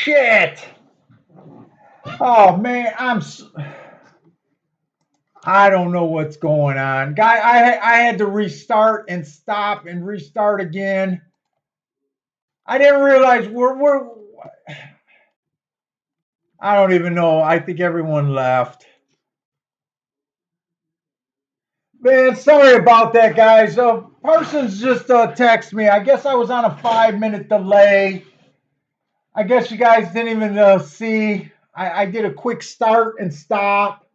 shit. Oh man, I don't know what's going on. Guy, I had to restart and stop and restart again. I didn't realize we're I don't even know. I think everyone left. Man, sorry about that, guys. Parsons just texted me. I guess I was on a 5-minute delay. I guess you guys didn't even see. I did a quick start and stop.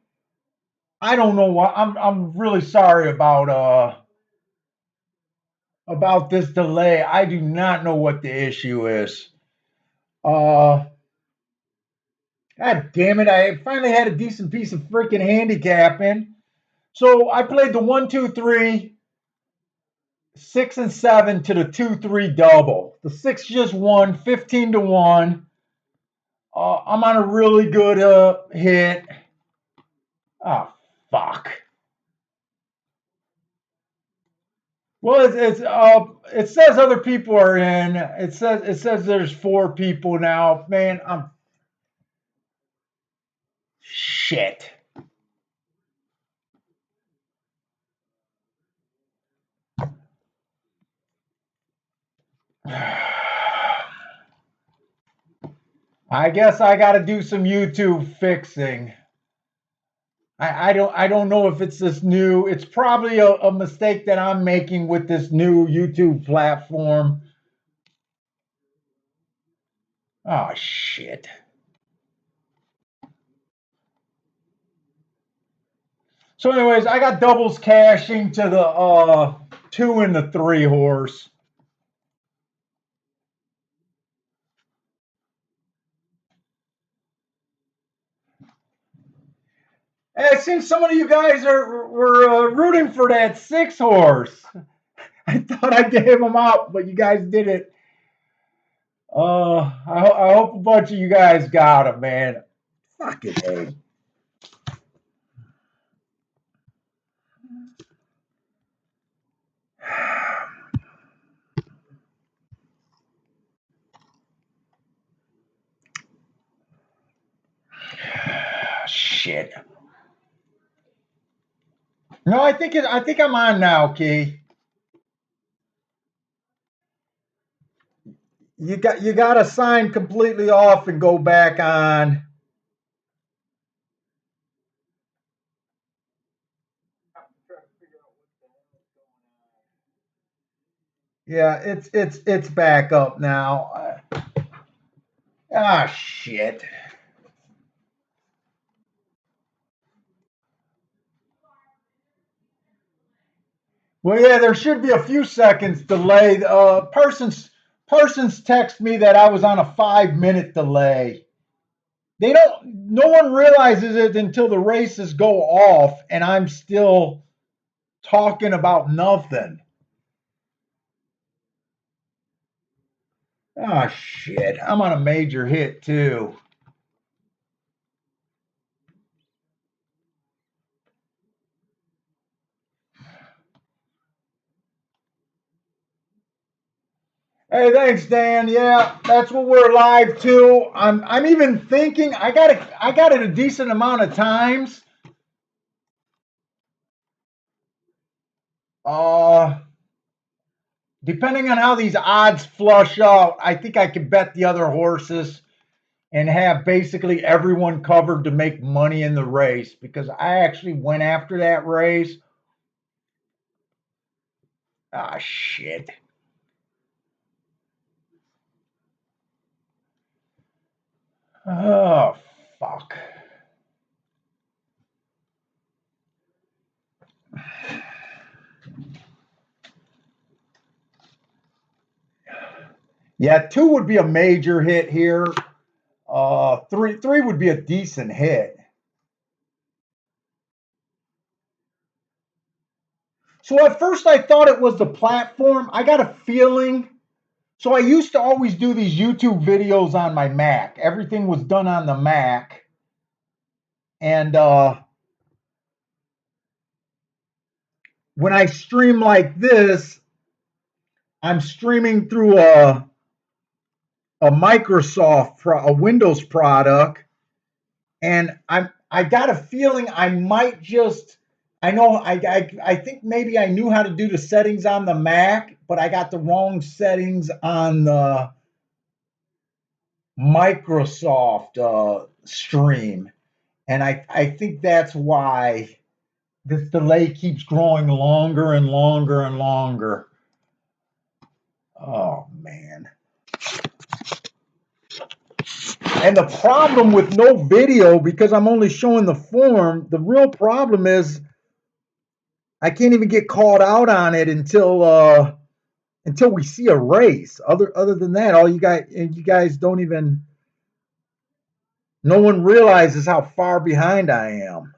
I don't know what. I'm really sorry about this delay. I do not know what the issue is. God damn it! I finally had a decent piece of freaking handicapping. So I played the 1-2-3, 6 and 7 to the 2-3 double. The 6 just won 15-1. I'm on a really good hit. Oh fuck. Well, it says other people are in. It says there's 4 people now. Man, I'm shit. I guess I got to do some YouTube fixing. I don't know if it's this new. It's probably a mistake that I'm making with this new YouTube platform. Oh shit. So, anyways, I got doubles cashing to the 2 and the 3 horse. Hey, it seems some of you guys were rooting for that 6 horse. I thought I gave him up, but you guys did it. I hope a bunch of you guys got him, man. Fucking A. Shit. No, I think I'm on now, Key. You got to sign completely off and go back on. Yeah, it's back up now. Shit. Well, yeah, there should be a few seconds delay. Persons text me that I was on a 5-minute delay. They don't. No one realizes it until the races go off, and I'm still talking about nothing. Shit. I'm on a major hit too. Hey, thanks, Dan. Yeah, that's what we're live to. I'm even thinking I got it a decent amount of times. Uh Depending on how these odds flush out, I think I can bet the other horses and have basically everyone covered to make money in the race because I actually went after that race. Shit. Oh, fuck. Yeah, 2 would be a major hit here. Three would be a decent hit. So at first I thought it was the platform. I got a feeling. So I used to always do these YouTube videos on my Mac. Everything was done on the Mac. And when I stream like this, I'm streaming through a a a Windows product, and I got a feeling I might just. I think maybe I knew how to do the settings on the Mac, but I got the wrong settings on the Microsoft stream, and I think that's why this delay keeps growing longer and longer and longer. Oh man. And the problem with no video, because I'm only showing the form, the real problem is I can't even get called out on it until we see a race. Other than that, all you guys don't even, no one realizes how far behind I am.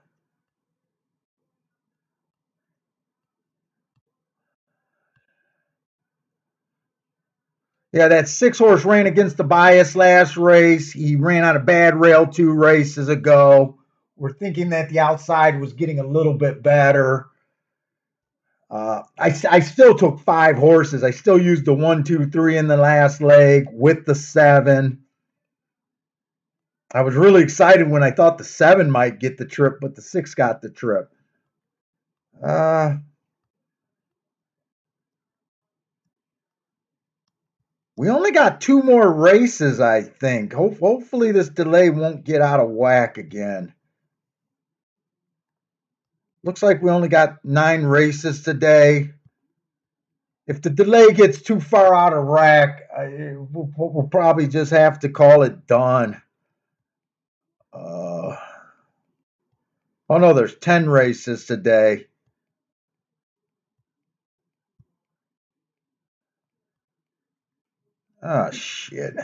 Yeah, that 6-horse ran against the bias last race. He ran on a bad rail 2 races ago. We're thinking that the outside was getting a little bit better. I still took 5 horses. I still used the 1, 2, 3 in the last leg with the 7. I was really excited when I thought the 7 might get the trip, but the 6 got the trip. We only got 2 more races, I think. Hopefully this delay won't get out of whack again. Looks like we only got 9 races today. If the delay gets too far out of whack, we'll probably just have to call it done. Oh no, there's 10 races today. Oh shit.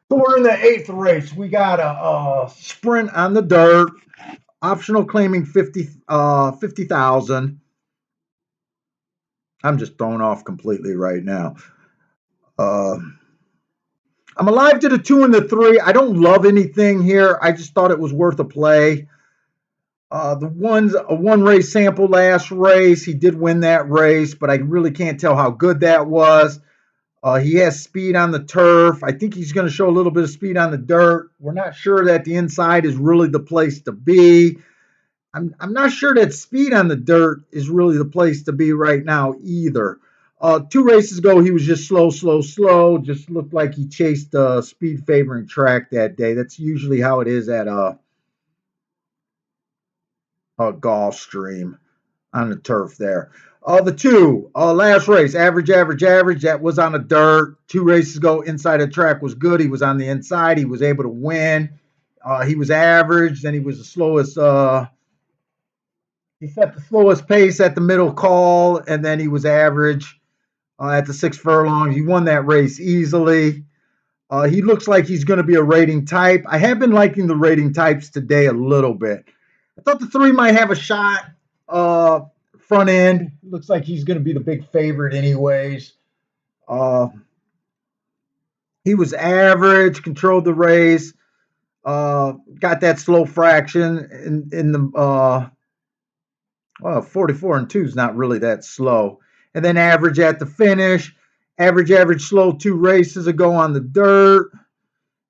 So we're in the 8th race. We got a sprint on the dirt. Optional claiming 50,000. I'm just thrown off completely right now. I'm alive to the 2 and the 3. I don't love anything here. I just thought it was worth a play. The one's a 1 race sample last race. He did win that race, but I really can't tell how good that was. He has speed on the turf. I think he's going to show a little bit of speed on the dirt. We're not sure that the inside is really the place to be. I'm not sure that speed on the dirt is really the place to be right now either. 2 races ago, he was just slow. Just looked like he chased a speed favoring track that day. That's usually how it is at a Gulfstream on the turf there. The 2, last race, average. That was on the dirt. 2 races ago, inside the track was good. He was on the inside. He was able to win. He was average. Then he was the slowest. He set the slowest pace at the middle call, and then he was average at the 6 furlongs. He won that race easily. He looks like he's going to be a rating type. I have been liking the rating types today a little bit. I thought the 3 might have a shot. Front end looks like he's going to be the big favorite, anyways. He was average, controlled the race, got that slow fraction in the 44 and 2 is not really that slow. And then average at the finish, average slow 2 races ago on the dirt.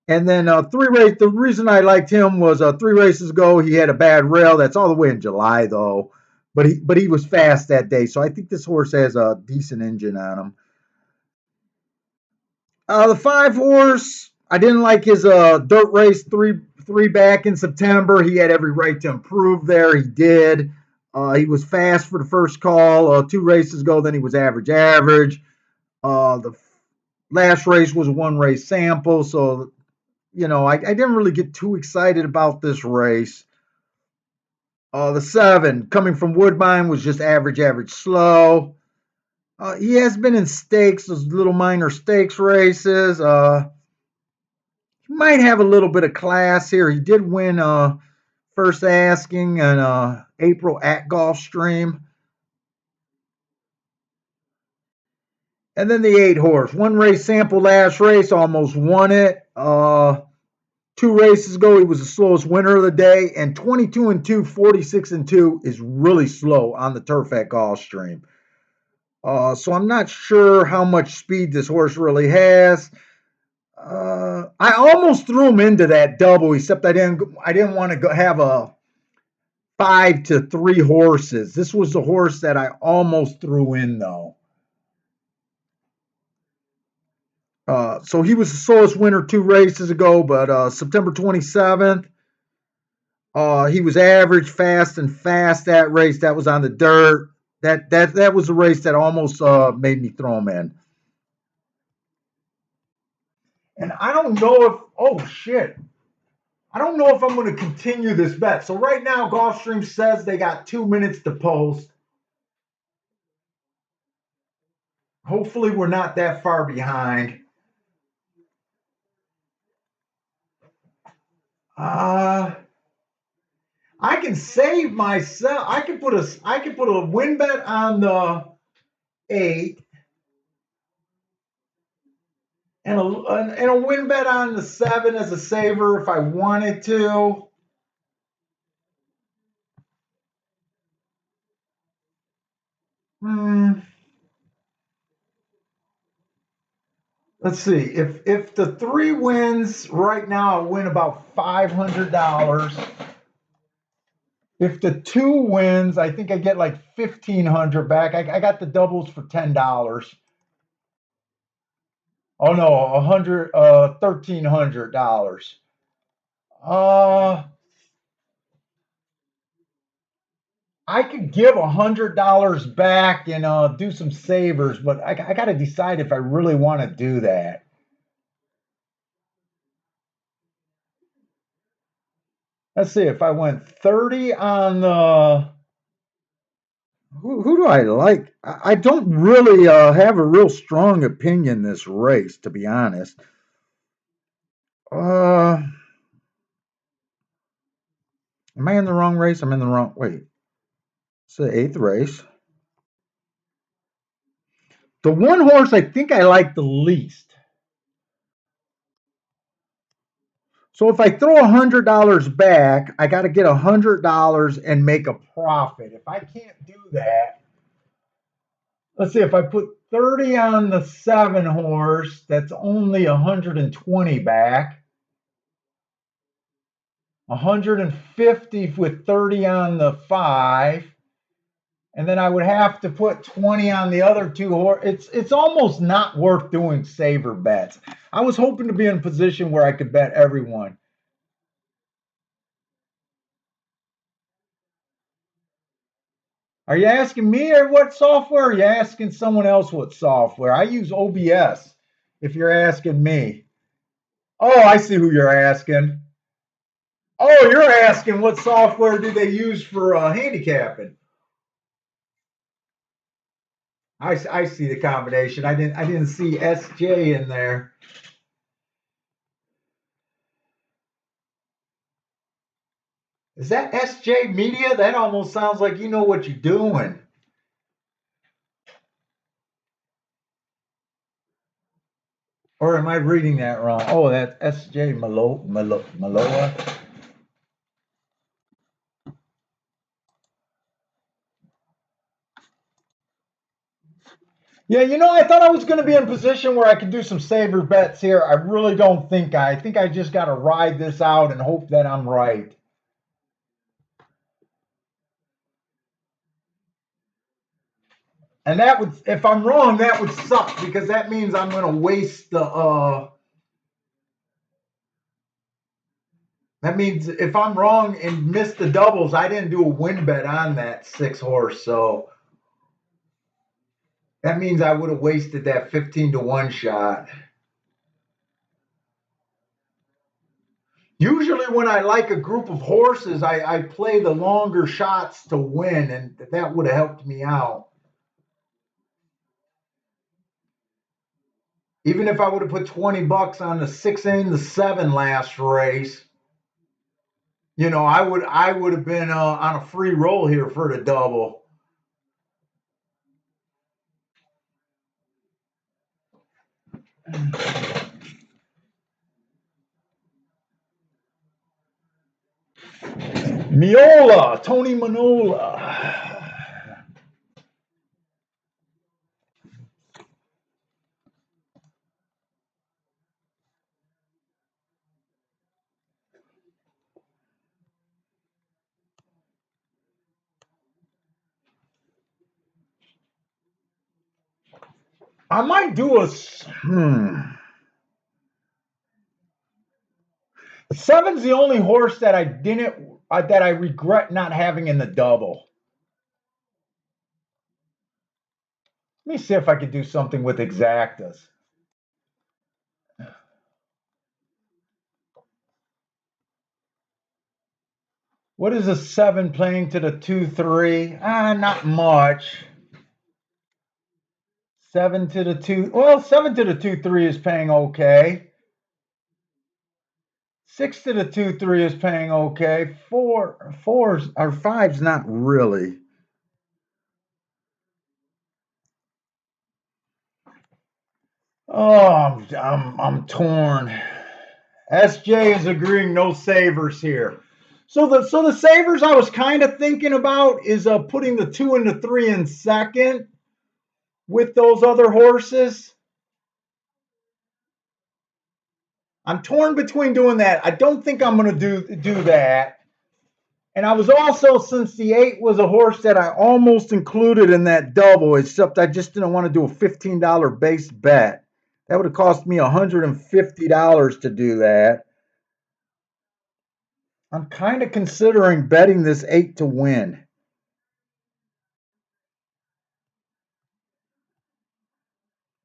And then 3 race. The reason I liked him was 3 races ago he had a bad rail. That's all the way in July though, but he was fast that day. So I think this horse has a decent engine on him. The 5 horse, I didn't like his dirt race three back in September. He had every right to improve there. He did. He was fast for the first call. 2 races ago, then he was average. The last race was a 1 race sample, so I didn't really get too excited about this race. The 7 coming from Woodbine was just average slow. He has been in stakes, those little minor stakes races. He might have a little bit of class here. He did win first asking in April at Gulfstream. And then the 8 horse, 1 race sample last race, almost won it. 2 races ago, he was the slowest winner of the day, and 22-2, 46-2 is really slow on the turf at Gulfstream. So I'm not sure how much speed this horse really has. I almost threw him into that double, except I didn't want to have a 5-3 horses. This was the horse that I almost threw in though. So he was the slowest winner 2 races ago, but September 27th, he was average, fast, and fast that race. That was on the dirt. That was the race that almost made me throw him in. And I don't know if, oh shit, I don't know if I'm going to continue this bet. So right now, Gulfstream says they got 2 minutes to post. Hopefully we're not that far behind. I can save myself. I can put a win bet on the 8 and a win bet on the 7 as a saver if I wanted to. Let's see. If the 3 wins right now, I win about $500. If the 2 wins, I think I get like 1,500 back. I got the doubles for $10. Oh no, $1,300. I could give $100 back and do some savers, but I got to decide if I really want to do that. Let's see if I went 30 on the. Who do I like? I don't really have a real strong opinion this race, to be honest. Am I in the wrong race? I'm in the wrong. Wait, it's the 8th race. The one horse I think I like the least. So if I throw $100 back, I got to get $100 and make a profit. If I can't do that, let's see. If I put 30 on the 7 horse, that's only 120 back. 150 with 30 on the 5. And then I would have to put 20 on the other 2 horses. It's almost not worth doing saver bets. I was hoping to be in a position where I could bet everyone. Are you asking me or what software? Or are you asking someone else what software? I use OBS if you're asking me. Oh, I see who you're asking. Oh, you're asking what software do they use for handicapping? I see the combination. I didn't see SJ in there. Is that SJ Media? That almost sounds like you know what you're doing. Or am I reading that wrong? Oh, that's SJ Maloa. Yeah, I thought I was going to be in a position where I could do some saver bets here. I really don't think I think I just got to ride this out and hope that I'm right. And that would, if I'm wrong, that would suck because that means I'm going to waste the. That means if I'm wrong and miss the doubles, I didn't do a win bet on that 6 horse, so that means I would have wasted that 15-1 shot. Usually, when I like a group of horses, I play the longer shots to win, and that would have helped me out. Even if I would have put $20 on the 6 and the 7 last race, I would have been on a free roll here for the double. Miola, Tony Manola. I might do a. Seven's the only horse that I didn't that I regret not having in the double. Let me see if I could do something with exactas. What is a 7 playing to the 2-3? Not much. 7 to the 2. Well, 7 to the 2-3 is paying okay. 6 to the 2-3 is paying okay. 4's or 5's not really. Oh, I'm torn. SJ is agreeing no savers here. So the savers I was kind of thinking about is putting the 2 and the 3 in second with those other horses. I'm torn between doing that. I don't think I'm going to do that. And I was also, since the 8 was a horse that I almost included in that double, except I just didn't want to do a $15 base bet. That would have cost me $150 to do that. I'm kind of considering betting this 8 to win.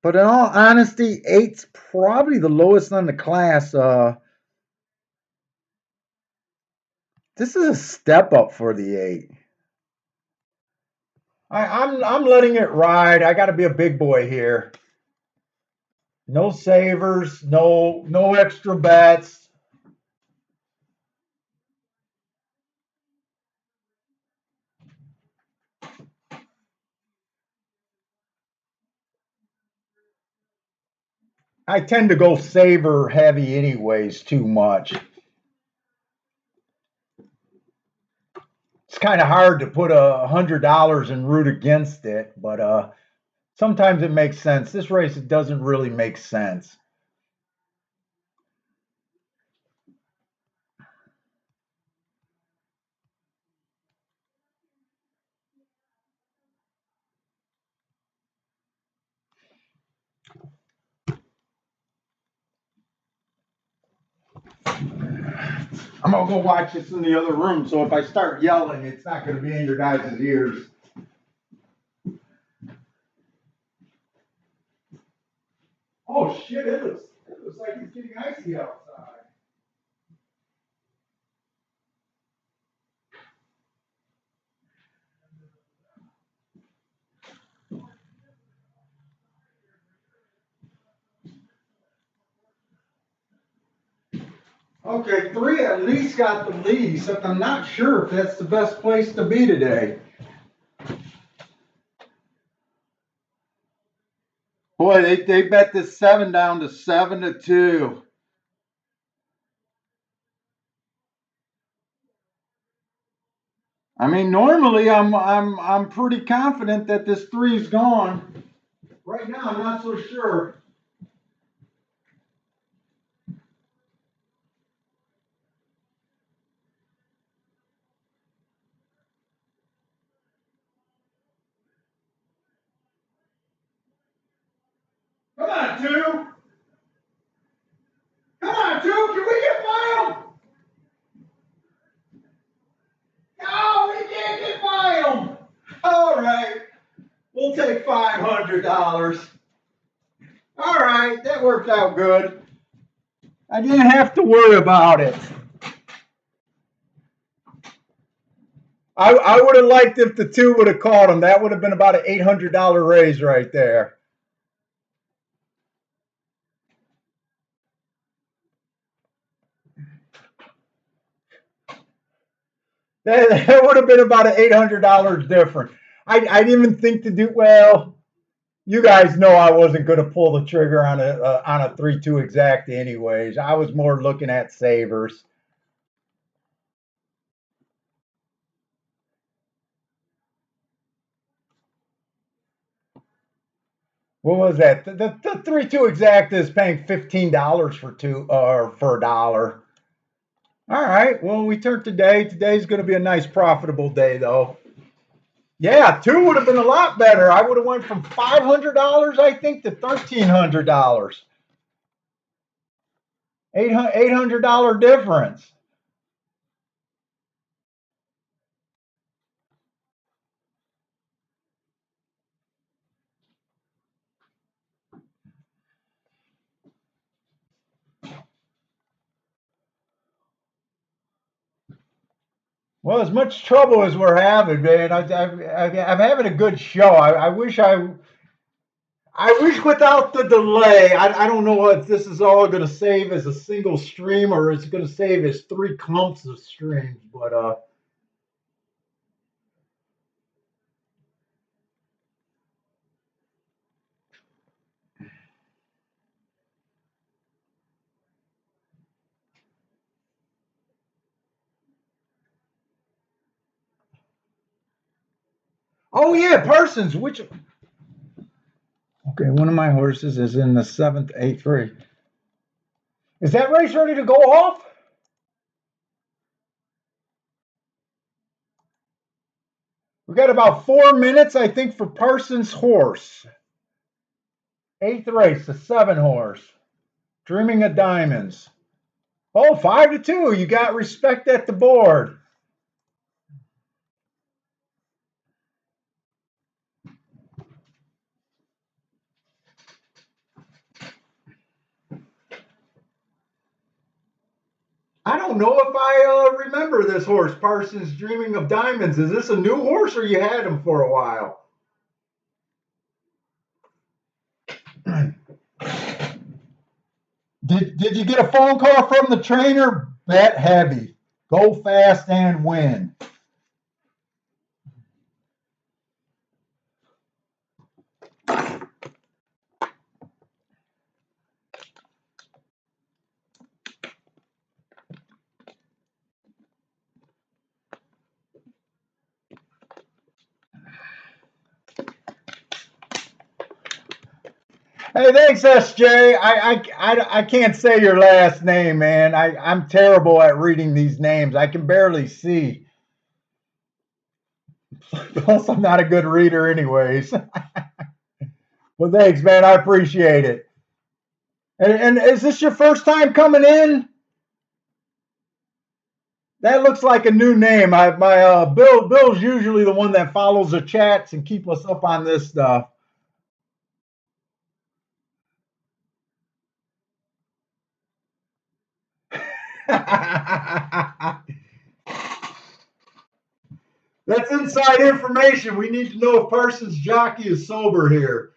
But in all honesty, 8's probably the lowest on the class. This is a step up for the 8. I'm letting it ride. I got to be a big boy here. No savers, no extra bets. I tend to go saver heavy anyways too much. It's kind of hard to put $100 and root against it, but sometimes it makes sense. This race, it doesn't really make sense. I'm gonna go watch this in the other room, so if I start yelling, it's not gonna be in your guys' ears. Oh shit, it looks like it's getting icy outside. Okay, 3 at least got the lead, except I'm not sure if that's the best place to be today. Boy, they bet this 7 down to 7-2. I mean, normally I'm pretty confident that this 3's gone. Right now, I'm not so sure. Come on, 2. Come on, 2. Can we get by him? No, we can't get by him. All right. We'll take $500. All right. That worked out good. I didn't have to worry about it. I would have liked if the 2 would have caught him. That would have been about an $800 raise right there. That would have been about an $800 difference. I didn't even think to do well. You guys know I wasn't going to pull the trigger on a 3-2 exact anyways. I was more looking at savers. What was that? The 3-2 exacta is paying $15 for two or for $1. All right. Well, we turned today. Today's going to be a nice profitable day, though. Yeah, two would have been a lot better. I would have went from $500, I think, to $1,300. $800 difference. Well, as much trouble as we're having, man, I'm having a good show. I wish without the delay. I don't know if this is all going to save as a single stream or it's going to save as three clumps of streams. But oh yeah, Parsons. Which okay, one of my horses is in the seventh, eighth race. Is that race ready to go off? We got about 4 minutes, I think, for Parsons' horse. Eighth race, the 7 horse. Dreaming of Diamonds. Oh, 5-2. You got respect at the board. I don't know if I remember this horse, Parsons Dreaming of Diamonds. Is this a new horse or you had him for a while? Did you get a phone call from the trainer? Bet heavy. Go fast and win. Hey, thanks, SJ. I can't say your last name, man. I'm terrible at reading these names. I can barely see. Plus, I'm not a good reader, anyways. Well, thanks, man. I appreciate it. And is this your first time coming in? That looks like a new name. My Bill's usually the one that follows the chats and keep us up on this stuff. That's inside information. We need to know if Parsons jockey is sober here.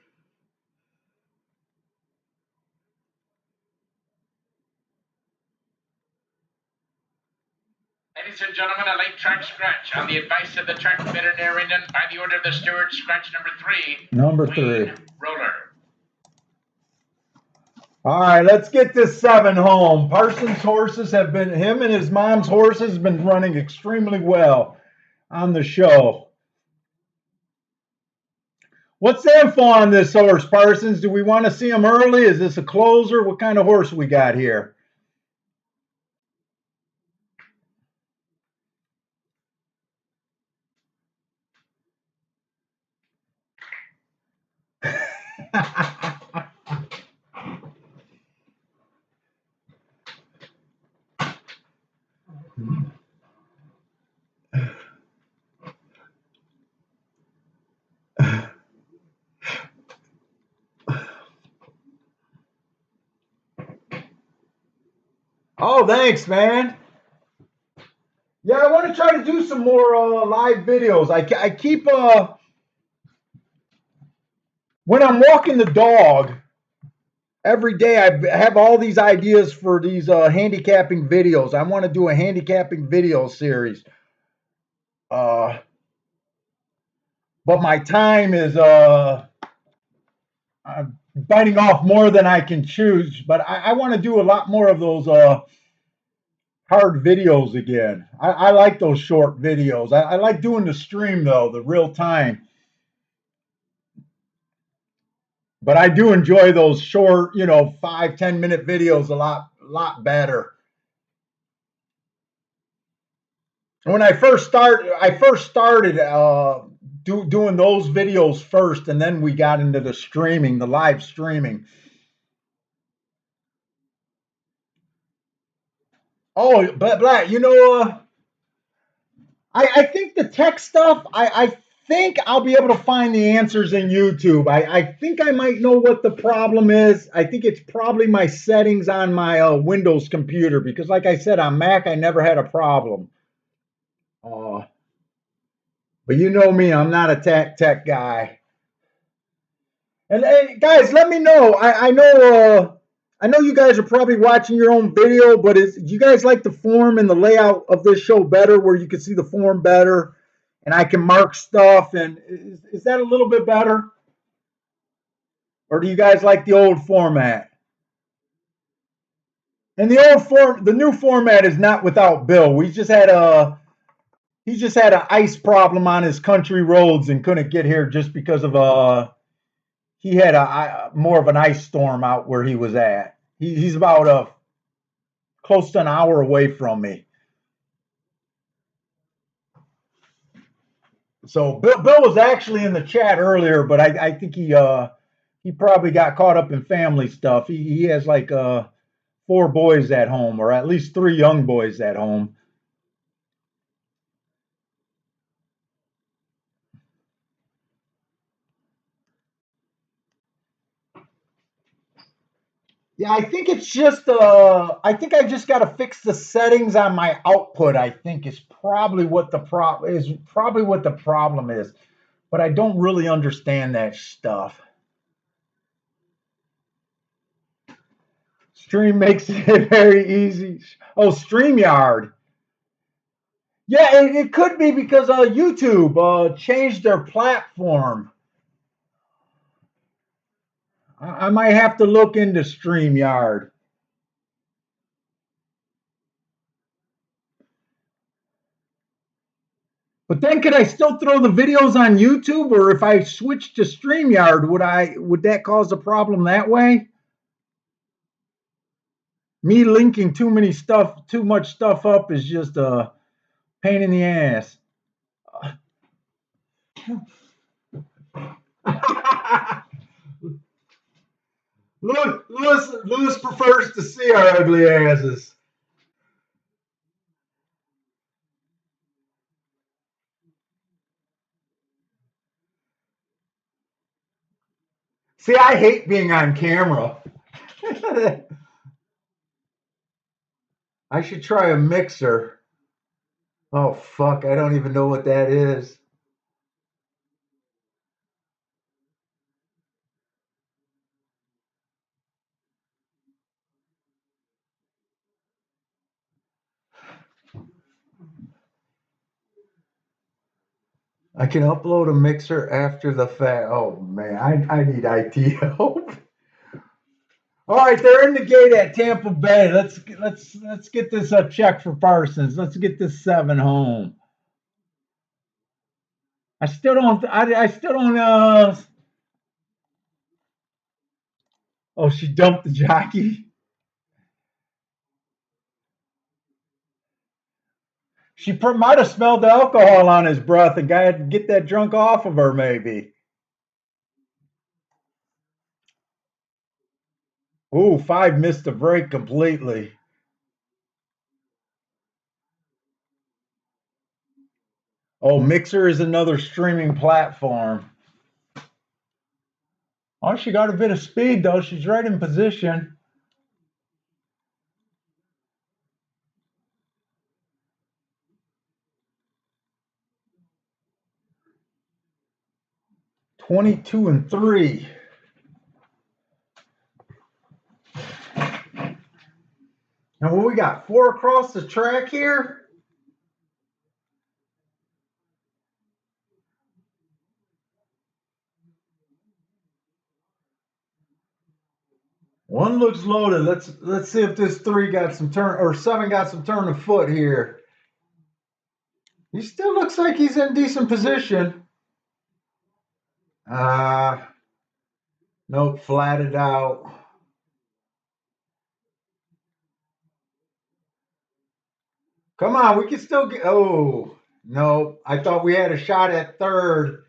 Ladies and gentlemen, a late track scratch on the advice of the track veterinarian and by the order of the steward, scratch number 3. Number 3. Roller. All right, let's get this 7 home. Parsons' horses have been, him and his mom's horses have been running extremely well on the show. What's the info on this horse, Parsons? Do we want to see him early? Is this a closer? What kind of horse we got here? Oh, thanks, man. Yeah, I want to try to do some more live videos. I keep when I'm walking the dog every day, I have all these ideas for these handicapping videos. I want to do a handicapping video series. But my time is I'm biting off more than I can choose. But I want to do a lot more of those hard videos again. I like those short videos. I like doing the stream though, the real time. But I do enjoy those short, 5-10 minute videos a lot better. When I first started doing those videos first, and then we got into the streaming, the live streaming. Oh, but Black, I think the tech stuff, I think I'll be able to find the answers in YouTube. I think I might know what the problem is. I think it's probably my settings on my Windows computer because, like I said, on Mac, I never had a problem. Uh, but you know me, I'm not a tech guy. And hey, guys, let me know. I know you guys are probably watching your own video, but do you guys like the form and the layout of this show better, where you can see the form better, and I can mark stuff? And is that a little bit better, or do you guys like the old format? And the new format is not without Bill. He just had an ice problem on his country roads and couldn't get here just because of he had a more of an ice storm out where he was at. He's about close to an hour away from me. So Bill was actually in the chat earlier, but I think he probably got caught up in family stuff. He has like 4 boys at home, or at least 3 young boys at home. Yeah, I think it's just I think I just got to fix the settings on my output. I think is probably what the problem is, but I don't really understand that stuff. Stream makes it very easy. Oh, StreamYard. Yeah, it could be because YouTube changed their platform. I might have to look into StreamYard. But then could I still throw the videos on YouTube, or if I switch to StreamYard, would that cause a problem that way? Me linking too much stuff up is just a pain in the ass. Lewis prefers to see our ugly asses. See, I hate being on camera. I should try a mixer. Oh fuck, I don't even know what that is. I can upload a mixer after the fact. Oh man, I need IT help. All right, they're in the gate at Tampa Bay. Let's get this check for Parsons. Let's get this 7 home. I still don't. Oh, she dumped the jockey. She might have smelled the alcohol on his breath and got to get that drunk off of her, maybe. Ooh, 5 missed the break completely. Oh, Mixer is another streaming platform. Oh, she got a bit of speed, though. She's right in position. $22 and 3. Now, what we got? 4 across the track here? One looks loaded. Let's see if this 3 got some turn, or 7 got some turn of foot here. He still looks like he's in decent position. Nope, flatted out. Come on, we can still get. Oh, no. I thought we had a shot at third.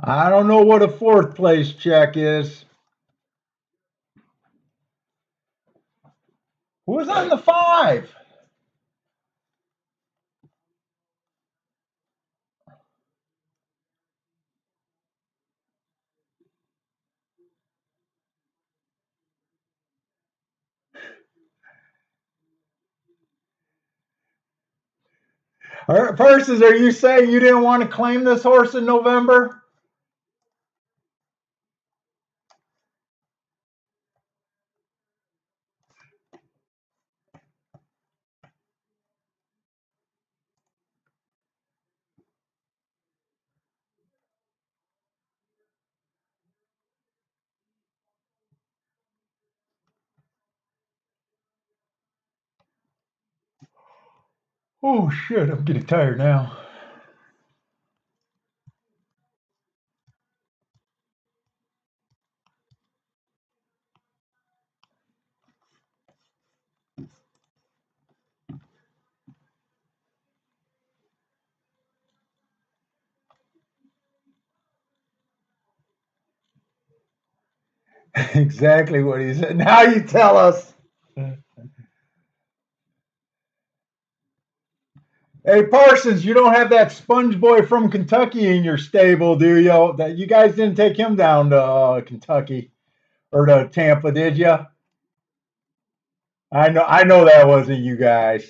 I don't know what a fourth place check is. Who's on the five? Persons, are you saying you didn't want to claim this horse in November? Oh, shit, I'm getting tired now. Exactly what he said. Now you tell us. Hey, Parsons, you don't have that sponge boy from Kentucky in your stable, do you? That you guys didn't take him down to Kentucky or to Tampa, did you? I know that wasn't you guys.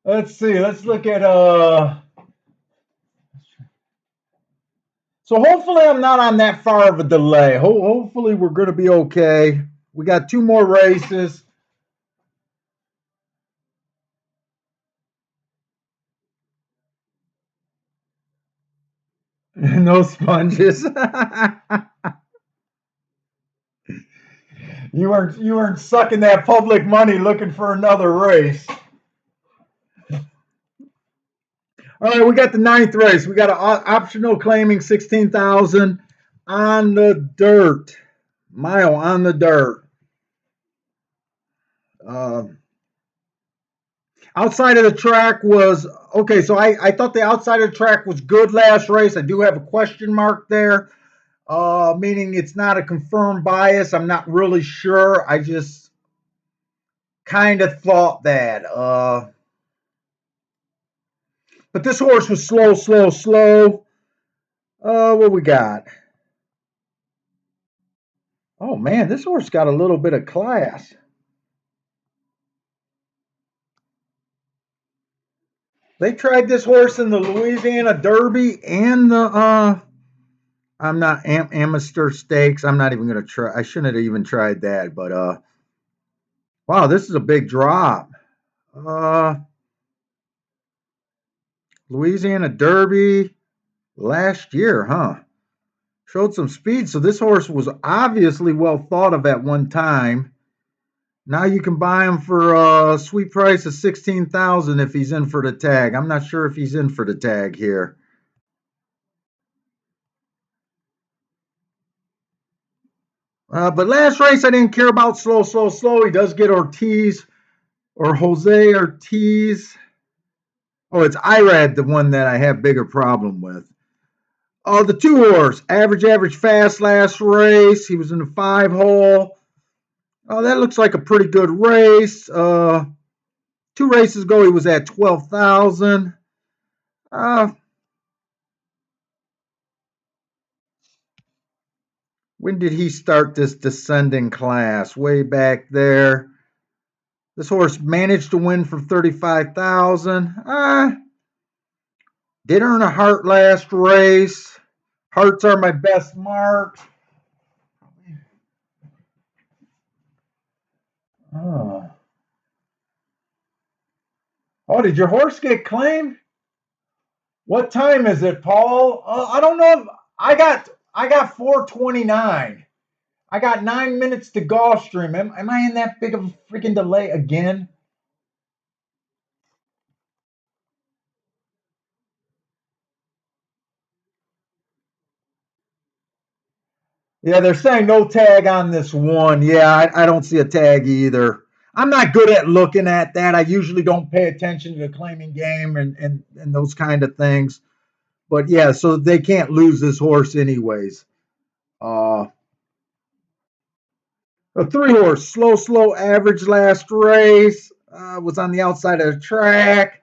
Let's see. Let's look at So hopefully I'm not on that far of a delay. Hopefully we're going to be okay. We got two more races. No sponges. You weren't sucking that public money looking for another race. All right, we got the ninth race. We got an optional claiming 16,000 on the dirt. Mile on the dirt. Uh, outside of the track was okay. So I thought the outside of the track was good last race. I do have a question mark there, meaning it's not a confirmed bias. I'm not really sure. I just kind of thought that. But this horse was slow, slow, slow. What we got? Oh man, this horse got a little bit of class. They tried this horse in the Louisiana Derby and the I'm not Amateur Stakes. I'm not even gonna try. I shouldn't have even tried that. But wow, this is a big drop. Uh, Louisiana Derby last year, huh? Showed some speed. So this horse was obviously well thought of at one time. Now you can buy him for a sweet price of 16,000 if he's in for the tag. I'm not sure if he's in for the tag here. But last race I didn't care about slow, slow, slow. He does get Ortiz or Jose Ortiz. Oh, it's Irad, the one that I have bigger problem with. Oh, the two horse, average, fast last race. He was in the 5 hole. Oh, that looks like a pretty good race. 2 races ago, he was at 12,000. When did he start this descending class? Way back there. This horse managed to win for 35,000. Did earn a heart last race. Hearts are my best marks. Oh. Oh, did your horse get claimed? What time is it, Paul? I don't know. I got 4:29. I got 9 minutes to golf stream. Am I in that big of a freaking delay again? Yeah, they're saying no tag on this one. Yeah, I don't see a tag either. I'm not good at looking at that. I usually don't pay attention to the claiming game and those kind of things. But yeah, so they can't lose this horse anyways. Uh, a 3 horse, slow, average last race. Was on the outside of the track.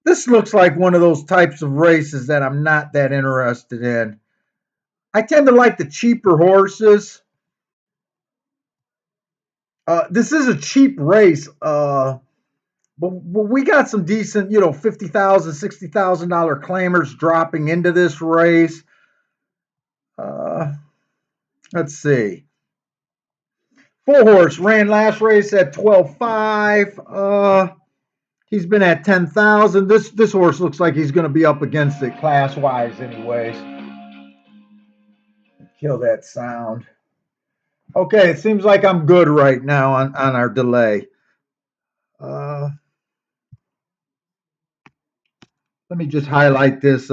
This looks like one of those types of races that I'm not that interested in. I tend to like the cheaper horses. This is a cheap race, but we got some decent, $50,000, $60,000 claimers dropping into this race. Uh, let's see. 4 horse ran last race at 12.5. He's been at 10,000. This horse looks like he's going to be up against it class wise, anyways. Kill that sound. Okay, it seems like I'm good right now on our delay. Uh, let me just highlight this.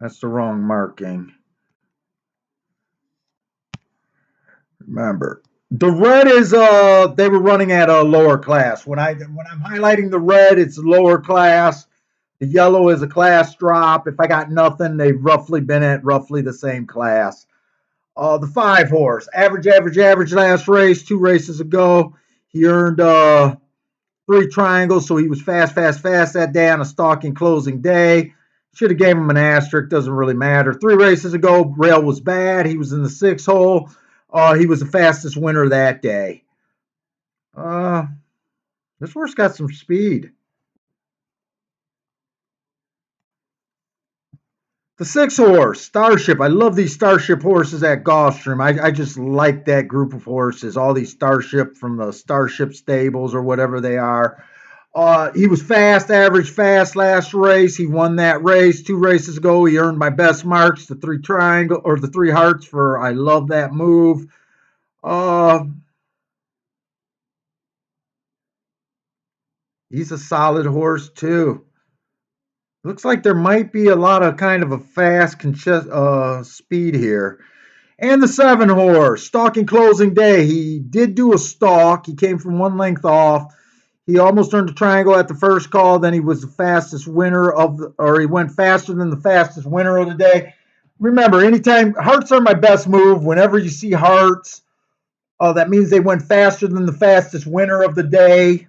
That's the wrong marking. Remember, the red is they were running at a lower class. When I'm highlighting the red, it's lower class. The yellow is a class drop. If I got nothing, they've roughly been at roughly the same class. The 5 horse, average last race, 2 races ago. He earned 3 triangles, so he was fast that day on a stalking closing day. Should have gave him an asterisk, doesn't really matter. 3 races ago, rail was bad. He was in the 6 hole. He was the fastest winner that day. Uh, this horse got some speed. The 6 horse, Starship. I love these Starship horses at Gulfstream. I just like that group of horses. All these Starship from the Starship stables or whatever they are. He was average fast last race. He won that race 2 races ago. He earned my best marks, the 3 triangle or the 3 hearts for I love that move. He's a solid horse too. Looks like there might be a lot of kind of a fast speed here. And the 7 horse, stalking closing day. He did do a stalk. He came from 1 length off. He almost earned a triangle at the first call. Then he was the fastest winner or he went faster than the fastest winner of the day. Remember, anytime hearts are my best move. Whenever you see hearts, that means they went faster than the fastest winner of the day.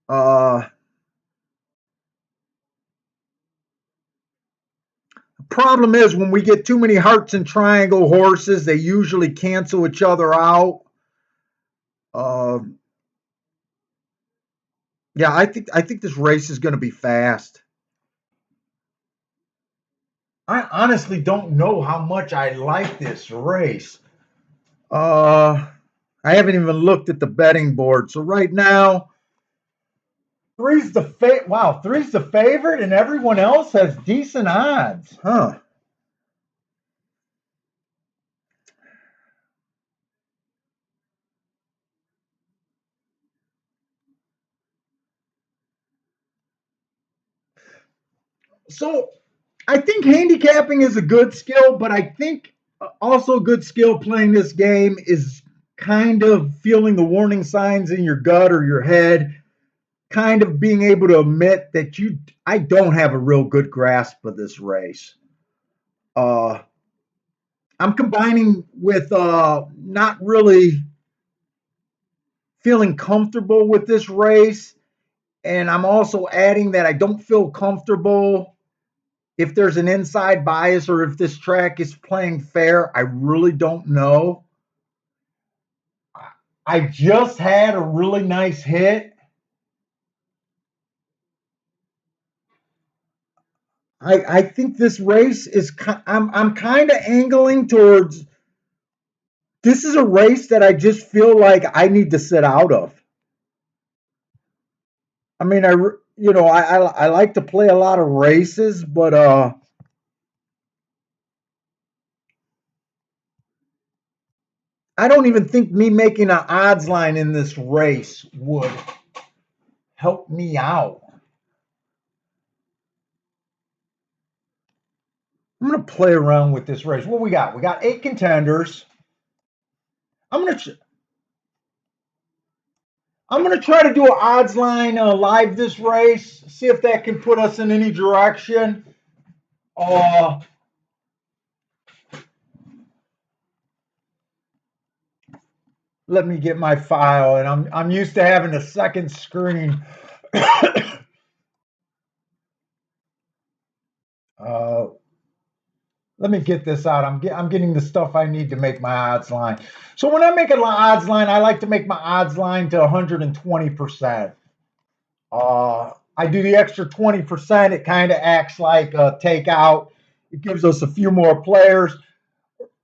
Uh, Problem is when we get too many hearts and triangle horses, they usually cancel each other out. Uh, yeah, I think this race is going to be fast. I honestly don't know how much I like this race. Uh, I haven't even looked at the betting board. So right now, three's the favorite, and everyone else has decent odds, huh? So I think handicapping is a good skill, but I think also a good skill playing this game is kind of feeling the warning signs in your gut or your head, kind of being able to admit that I don't have a real good grasp of this race. Uh, I'm combining with not really feeling comfortable with this race, and I'm also adding that I don't feel comfortable if there's an inside bias or if this track is playing fair. I really don't know. I just had a really nice hit. I think this race is. I'm kind of angling towards. This is a race that I just feel like I need to sit out of. I mean, I like to play a lot of races, but I don't even think me making an odds line in this race would help me out. I'm gonna play around with this race. What we got? We got 8 contenders. I'm gonna I'm gonna try to do an odds line live this race. See if that can put us in any direction. Uh, Let me get my file, and I'm used to having a second screen. uh, Let me get this out. I'm getting the stuff I need to make my odds line. So when I make an odds line, I like to make my odds line to 120%. I do the extra 20%. It kind of acts like a takeout. It gives us a few more players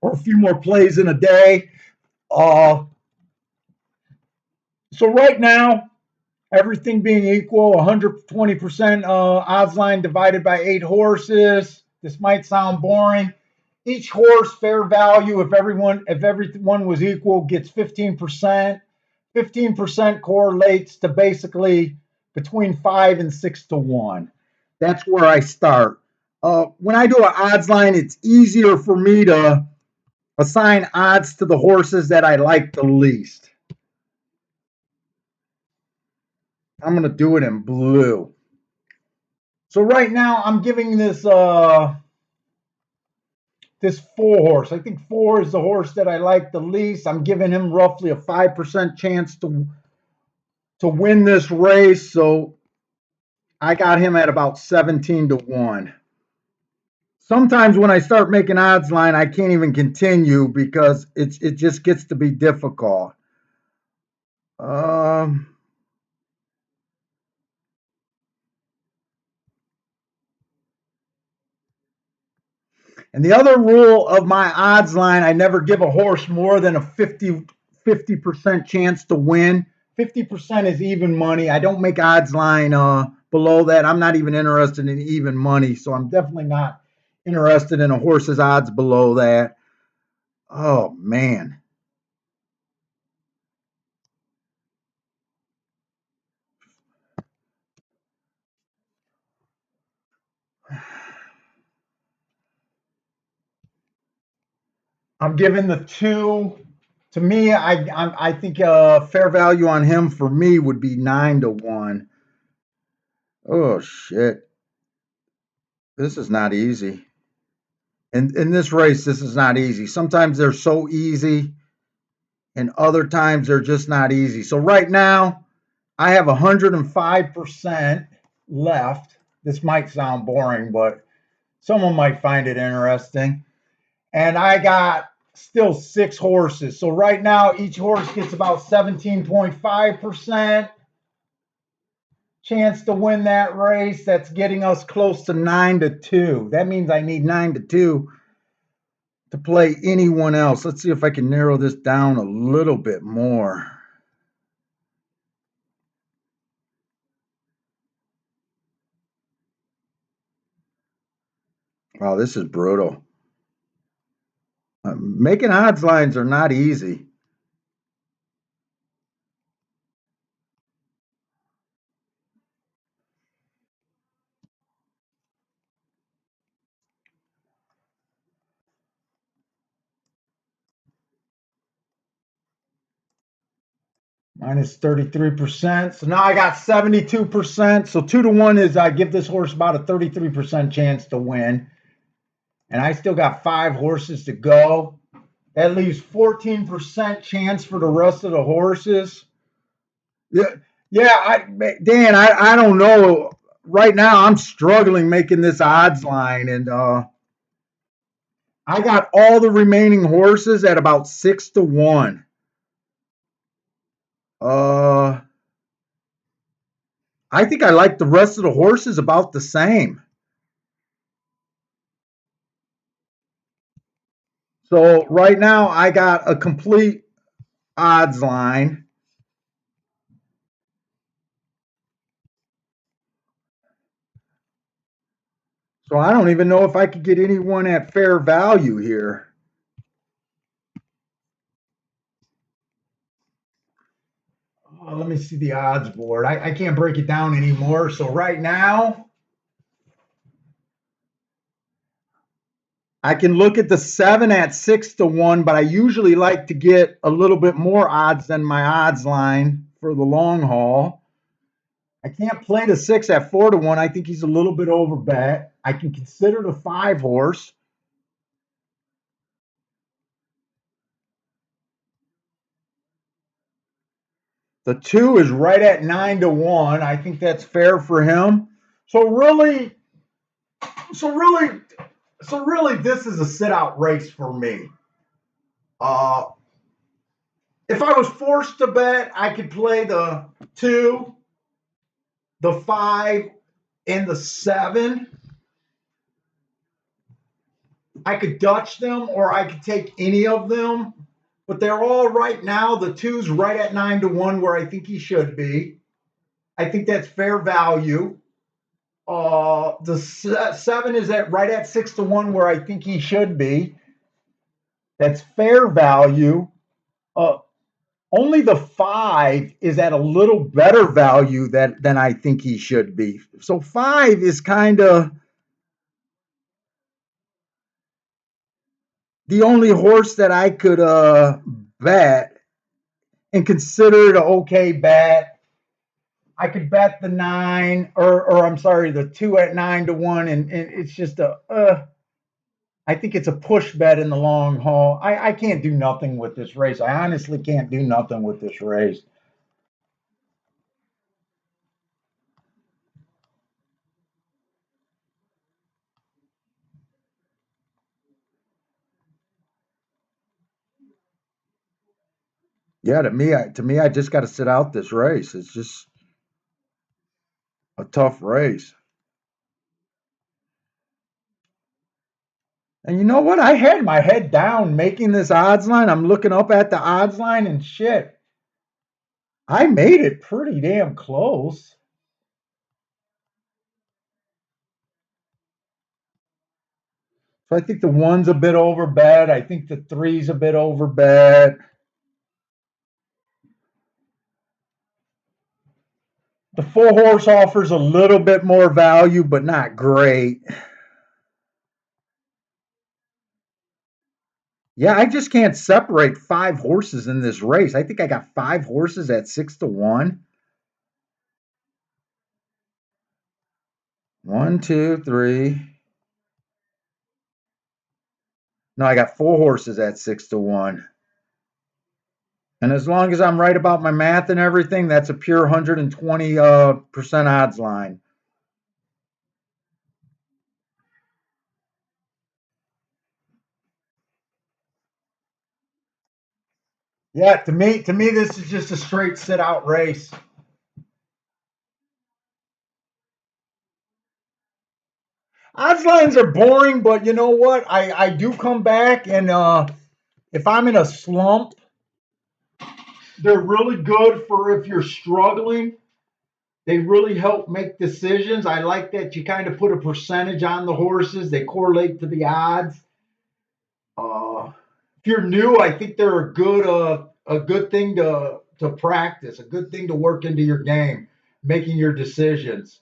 or a few more plays in a day. Uh, so right now, everything being equal, 120% odds line divided by 8 horses. This might sound boring. Each horse fair value, if everyone was equal, gets 15%. 15% correlates to basically between 5 and 6 to 1. That's where I start. When I do an odds line, it's easier for me to assign odds to the horses that I like the least. I'm going to do it in blue. So right now I'm giving this 4 horse. I think 4 is the horse that I like the least. I'm giving him roughly a 5% chance to win this race. So I got him at about 17 to 1. Sometimes when I start making odds line, I can't even continue because it just gets to be difficult. Um, and the other rule of my odds line, I never give a horse more than a 50% chance to win. 50% is even money. I don't make odds line below that. I'm not even interested in even money, so I'm definitely not interested in a horse's odds below that. Oh, man. I'm giving the 2. To me, I think fair value on him for me would be 9 to 1. Oh, shit. This is not easy. In this race, this is not easy. Sometimes they're so easy, and other times they're just not easy. So right now, I have 105% left. This might sound boring, but someone might find it interesting. And I got still 6 horses. So right now, each horse gets about 17.5% chance to win that race. That's getting us close to 9 to 2. That means I need 9 to 2 to play anyone else. Let's see if I can narrow this down a little bit more. Wow, this is brutal. Making odds lines are not easy. Minus 33%. So now I got 72%. So 2 to 1 is I give this horse about a 33% chance to win. And I still got 5 horses to go. That leaves 14% chance for the rest of the horses. Yeah, Dan, I don't know. Right now, I'm struggling making this odds line, and I got all the remaining horses at about 6 to 1. I think I like the rest of the horses about the same. So right now I got a complete odds line. So I don't even know if I could get anyone at fair value here. Let me see the odds board. I can't break it down anymore. So right now, I can look at the 7 at 6-1, but I usually like to get a little bit more odds than my odds line for the long haul. I can't play the 6 at 4-1. I think he's a little bit over bet. I can consider the 5 horse. The 2 is right at 9-1. I think that's fair for him. So really, so really, so really, this is a sit out race for me. Uh, if I was forced to bet, I could play the 2, the 5, and the 7. I could Dutch them or I could take any of them, but they're all right now. The 2's right at 9-1 where I think he should be. I think that's fair value. The 7 is at right at 6-1 where I think he should be. That's fair value. Uh, Only the 5 is at a little better value than I think he should be. So 5 is kind of the only horse that I could bet and consider it an okay bet. I could bet the 9 or I'm sorry, the 2 at 9-1, and it's just I think it's a push bet in the long haul. I can't do nothing with this race. I honestly can't do nothing with this race. Yeah, to me, I just got to sit out this race. It's just a tough race. And you know what? I had my head down making this odds line. I'm looking up at the odds line and shit. I made it pretty damn close. So I think the 1's a bit over bet. I think the 3's a bit over bet. The 4 horse offers a little bit more value, but not great. Yeah, I just can't separate 5 horses in this race. I think I got 5 horses at 6-1. 1, 2, 3. No, I got 4 horses at 6-1. And as long as I'm right about my math and everything, that's a pure 120% odds line. Yeah, to me, this is just a straight sit out race. Odds lines are boring, but you know what? I do come back, and if I'm in a slump, they're really good for if you're struggling. They really help make decisions. I like that you kind of put a percentage on the horses. They correlate to the odds. If you're new, I think they're a good thing to practice, a good thing to work into your game, making your decisions.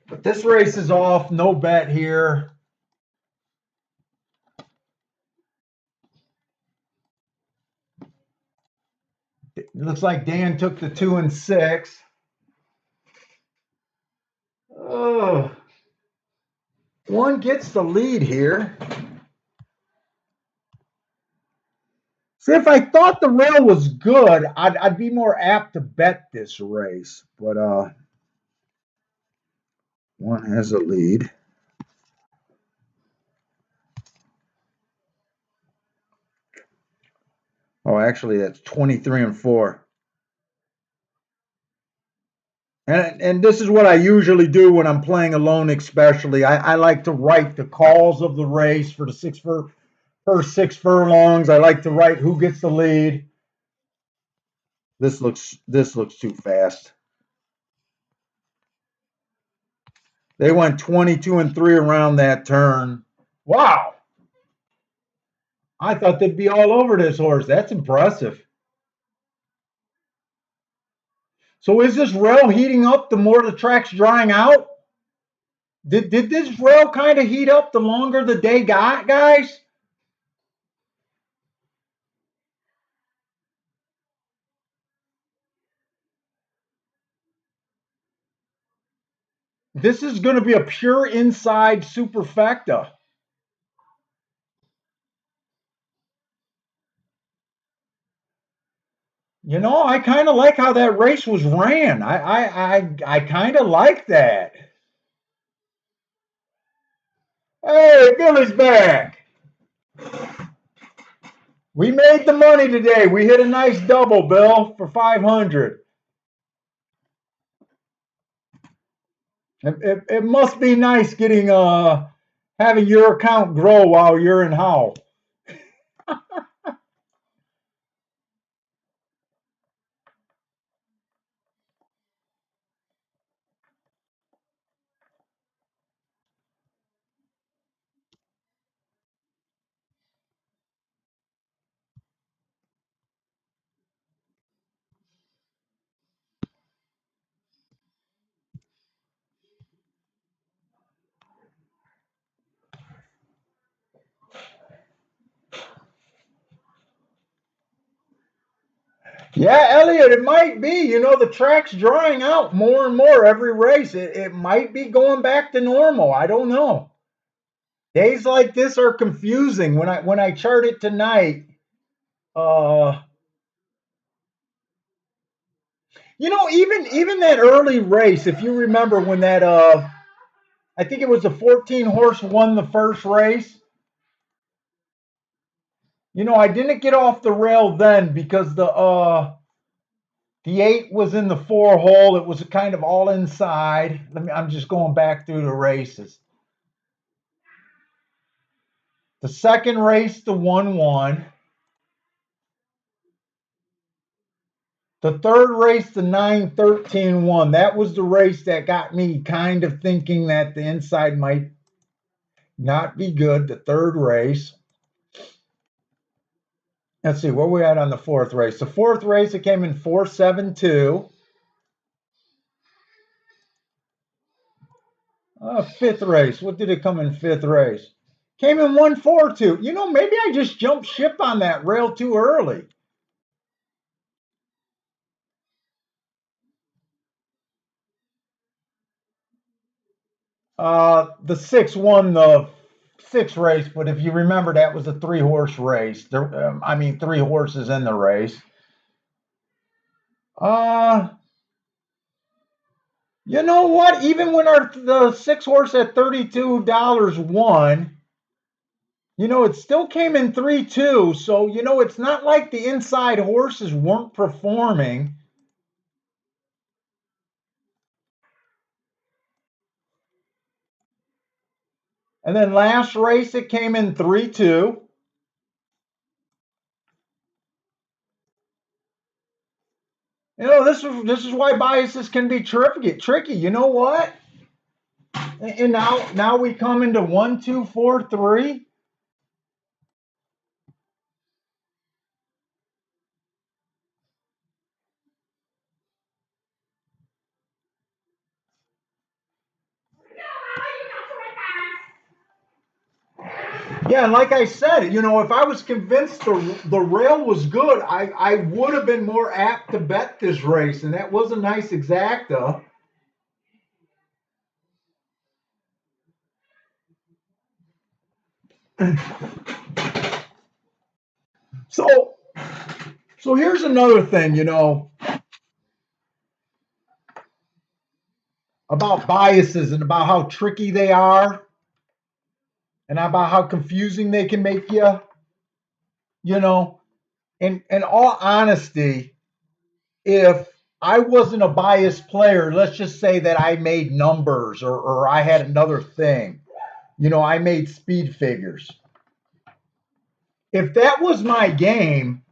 But this race is off, no bet here. It looks like Dan took the 2 and 6. Oh, one gets the lead here. See, if I thought the rail was good, I'd be more apt to bet this race. But one has a lead. Oh, actually, that's 23-4. And this is what I usually do when I'm playing alone, especially. I like to write the calls of the race for the first 6 furlongs. I like to write who gets the lead. This looks too fast. They went 22-3 around that turn. Wow. I thought they'd be all over this horse. That's impressive. So is this rail heating up the more the track's drying out? Did this rail kind of heat up the longer the day got, guys? This is going to be a pure inside superfecta. You know, I kind of like how that race was ran. I kind of like that. Hey, Billy's back. We made the money today. We hit a nice double, Bill, for 500. It must be nice getting having your account grow while you're in Howe. Yeah, Elliot, it might be. You know, the track's drying out more and more every race. It might be going back to normal. I don't know. Days like this are confusing. When I chart it tonight, uh, you know, even that early race, if you remember when that I think it was the 14 horse won the first race. You know, I didn't get off the rail then because the 8 was in the 4 hole. It was kind of all inside. I'm just going back through the races. The second race, the 1 won. The third race, the 9-13 won. That was the race that got me kind of thinking that the inside might not be good. The third race. Let's see, where we at on the fourth race? The fourth race, it came in 4-7-2. Fifth race, what did it come in fifth race? Came in 1-4-2. You know, maybe I just jumped ship on that rail too early. The 6 won the sixth race, but if you remember, that was a 3 horse race. I mean, 3 horses in the race. Uh, you know what? Even when the 6 horse at $32 won, you know, it still came in 3-2. So, you know, it's not like the inside horses weren't performing. And then last race, it came in 3-2. You know, this is why biases can be tricky. You know what? And now we come into 1-2-4-3. Yeah, and like I said, you know, if I was convinced the rail was good, I would have been more apt to bet this race, and that was a nice exacta. So so here's another thing, you know, about biases and about how tricky they are and about how confusing they can make you, you know. in all honesty, if I wasn't a biased player, let's just say that I made numbers or I had another thing, I made speed figures. If that was my game,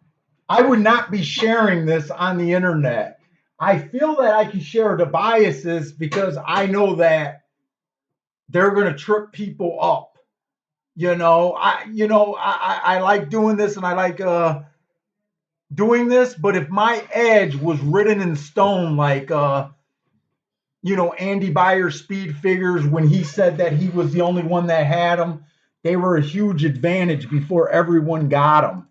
I would not be sharing this on the internet. I feel that I can share the biases because I know that they're going to trip people up. I like doing this and I like doing this, but if my edge was written in stone, like Andy Byer's speed figures, when he said that he was the only one that had them, they were a huge advantage before everyone got them.